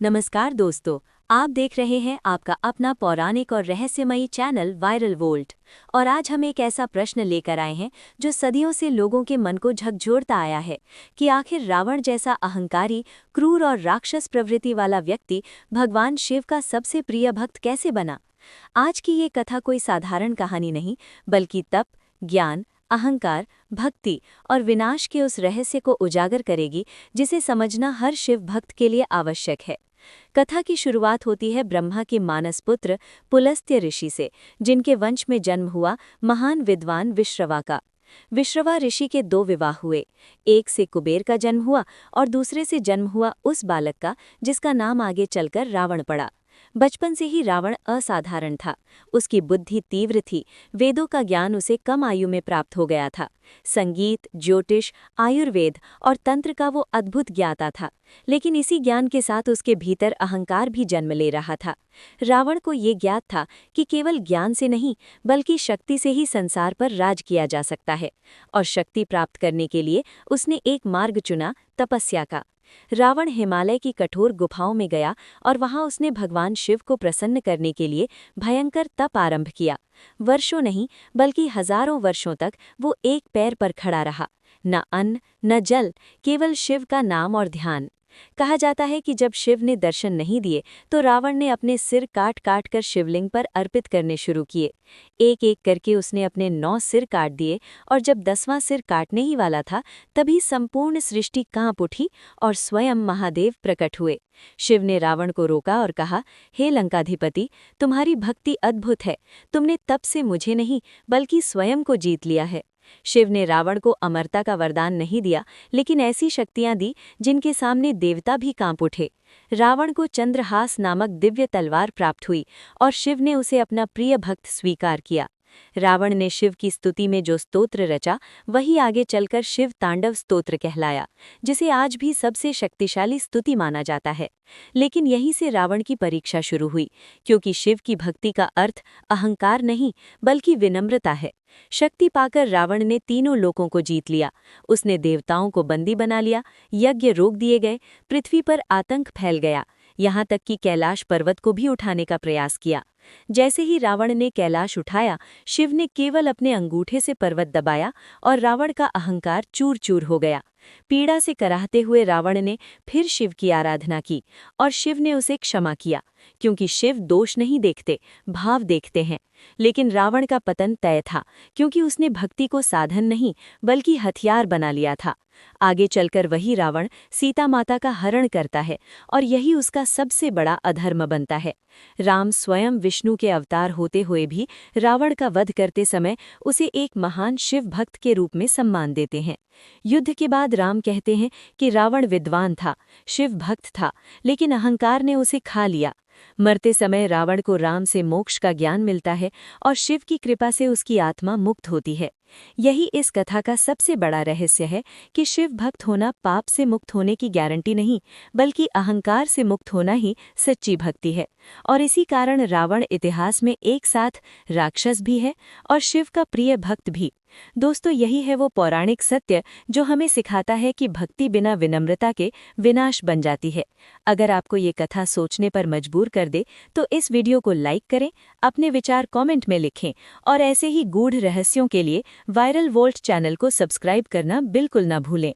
नमस्कार दोस्तों, आप देख रहे हैं आपका अपना पौराणिक और रहस्यमयी चैनल वायरल वोल्ट। और आज हम एक ऐसा प्रश्न लेकर आए हैं जो सदियों से लोगों के मन को झकझोरता आया है कि आखिर रावण जैसा अहंकारी, क्रूर और राक्षस प्रवृत्ति वाला व्यक्ति भगवान शिव का सबसे प्रिय भक्त कैसे बना। आज की ये कथा कोई साधारण कहानी नहीं, बल्कि तप, ज्ञान, अहंकार, भक्ति और विनाश के उस रहस्य को उजागर करेगी जिसे समझना हर शिव भक्त के लिए आवश्यक है। कथा की शुरुआत होती है ब्रह्मा के मानस पुत्र पुलस्त्य ऋषि से, जिनके वंश में जन्म हुआ महान विद्वान विश्रवा का। विश्रवा ऋषि के 2 विवाह हुए। एक से कुबेर का जन्म हुआ और दूसरे से जन्म हुआ उस बालक का जिसका नाम आगे चलकर रावण पड़ा। बचपन से ही रावण असाधारण था। उसकी बुद्धि तीव्र थी। वेदों का ज्ञान उसे कम आयु में प्राप्त हो गया था। संगीत, ज्योतिष, आयुर्वेद और तंत्र का वो अद्भुत ज्ञाता था। लेकिन इसी ज्ञान के साथ उसके भीतर अहंकार भी जन्म ले रहा था। रावण को ये ज्ञात था कि केवल ज्ञान से नहीं, बल्कि शक्ति से ही संसार पर राज किया जा सकता है। और शक्ति प्राप्त करने के लिए उसने एक मार्ग चुना, तपस्या का। रावण हिमालय की कठोर गुफाओं में गया और वहां उसने भगवान शिव को प्रसन्न करने के लिए भयंकर तप आरंभ किया। वर्षों नहीं, बल्कि हजारों वर्षों तक वो एक पैर पर खड़ा रहा। न अन्न, न जल, केवल शिव का नाम और ध्यान। कहा जाता है कि जब शिव ने दर्शन नहीं दिए तो रावण ने अपने सिर काट काट कर शिवलिंग पर अर्पित करने शुरू किए। एक एक करके उसने अपने 9 सिर काट दिए और जब 10वां सिर काटने ही वाला था, तभी संपूर्ण सृष्टि कांप उठी और स्वयं महादेव प्रकट हुए। शिव ने रावण को रोका और कहा, हे लंकाधिपति, तुम्हारी भक्ति अद्भुत है। तुमने तप से मुझे नहीं, बल्कि स्वयं को जीत लिया है। शिव ने रावण को अमरता का वरदान नहीं दिया, लेकिन ऐसी शक्तियां दी जिनके सामने देवता भी कांप उठे। रावण को चंद्रहास नामक दिव्य तलवार प्राप्त हुई और शिव ने उसे अपना प्रिय भक्त स्वीकार किया। रावण ने शिव की स्तुति में जो स्तोत्र रचा, वही आगे चलकर शिव तांडव स्तोत्र कहलाया, जिसे आज भी सबसे शक्तिशाली स्तुति माना जाता है। लेकिन यहीं से रावण की परीक्षा शुरू हुई, क्योंकि शिव की भक्ति का अर्थ अहंकार नहीं, बल्कि विनम्रता है। शक्ति पाकर रावण ने तीनों लोकों को जीत लिया। उसने देवताओं को बंदी बना लिया, यज्ञ रोक दिए गए, पृथ्वी पर आतंक फैल गया, यहाँ तक कि कैलाश पर्वत को भी उठाने का प्रयास किया। जैसे ही रावण ने कैलाश उठाया, शिव ने केवल अपने अंगूठे से पर्वत दबाया और रावण का अहंकार चूर चूर हो गया। पीड़ा से कराहते हुए रावण ने फिर शिव की आराधना की और शिव ने उसे क्षमा किया, क्योंकि शिव दोष नहीं देखते, भाव देखते हैं। लेकिन रावण का पतन तय था, क्योंकि उसने भक्ति को साधन नहीं, बल्कि हथियार बना लिया था। आगे चलकर वही रावण सीता माता का हरण करता है और यही उसका सबसे बड़ा अधर्म बनता है। राम स्वयं विष्णु के अवतार होते हुए भी रावण का वध करते समय उसे एक महान शिव भक्त के रूप में सम्मान देते हैं। युद्ध के बाद राम कहते हैं कि रावण विद्वान था, शिव भक्त था, लेकिन अहंकार ने उसे खा लिया। मरते समय रावण को राम से मोक्ष का ज्ञान मिलता है और शिव की कृपा से उसकी आत्मा मुक्त होती है। यही इस कथा का सबसे बड़ा रहस्य है कि शिव भक्त होना पाप से मुक्त होने की गारंटी नहीं, बल्कि अहंकार से मुक्त होना ही सच्ची भक्ति है। और इसी कारण रावण इतिहास में एक साथ राक्षस भी है और शिव का प्रिय भक्त भी। दोस्तों, यही है वो पौराणिक सत्य जो हमें सिखाता है कि भक्ति बिना विनम्रता के विनाश बन जाती है। अगर आपको ये कथा सोचने पर मजबूर कर दे तो इस वीडियो को लाइक करें, अपने विचार कमेंट में लिखें और ऐसे ही गूढ़ रहस्यों के लिए वायरल वोल्ट चैनल को सब्सक्राइब करना बिल्कुल ना भूलें।